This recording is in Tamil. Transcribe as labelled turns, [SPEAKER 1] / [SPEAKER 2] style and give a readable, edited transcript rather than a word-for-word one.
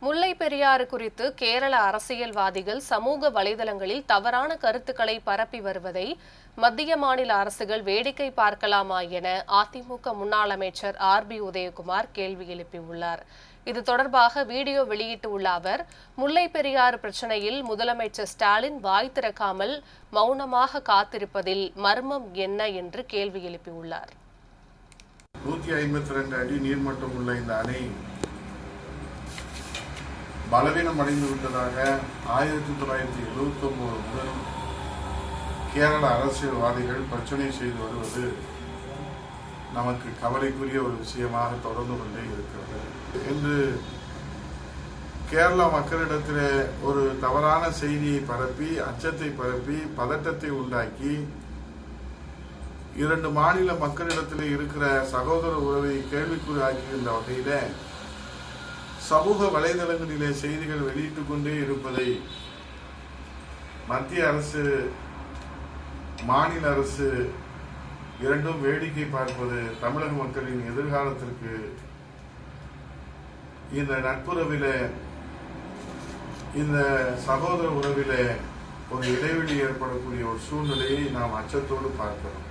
[SPEAKER 1] முல்லை பெரியாறு குறித்து கேரள அரசியல்வாதிகள் சமூக வலைதளங்களில் தவறான கருத்துக்களை பரப்பி வருவதை மத்திய மாநில அரசுகள் வேடிக்கை பார்க்கலாமா என அதிமுக முன்னாள் அமைச்சர் RB உதயகுமார் கேள்வி எழுப்பியுள்ளார். இது தொடர்பாக வீடியோ வெளியிட்டுள்ள அவர், முல்லை பெரியாறு பிரச்சினையில் முதலமைச்சர் ஸ்டாலின் வாய் திறக்காமல் மௌனமாக காத்திருப்பதில் மர்மம் என்ன என்று கேள்வி எழுப்பியுள்ளார்.
[SPEAKER 2] 152 அடி நீர்மட்டம் உள்ள இந்த அணை பலவீனம் அடைந்து விட்டதாக 1979 முதல் கேரள அரசியல்வாதிகள் பிரச்சனை செய்து வருவது நமக்கு கவலைக்குரிய ஒரு விஷயமாக தொடர்ந்து கொண்டே இருக்கிறது. இன்று கேரள மக்களிடத்தில் ஒரு தவறான செய்தியை பரப்பி, அச்சத்தை பரப்பி, பதட்டத்தை உண்டாக்கி, 2 மாநில மக்களிடத்தில் இருக்கிற சகோதர உறவை கேள்விக்குறியாக்குகின்ற வகையில சமூக வலைதளங்களிலே செய்திகள் வெளியிட்டுக் கொண்டே இருப்பதை மத்திய அரசு, மாநில அரசு இரண்டும் வேடிக்கை பார்ப்பது தமிழக மக்களின் எதிர்காலத்திற்கு இந்த நட்புறவில, இந்த சகோதர உறவில ஒரு இடைவெளி ஏற்படக்கூடிய ஒரு சூழ்நிலையை நாம் அச்சத்தோடு பார்க்கிறோம்.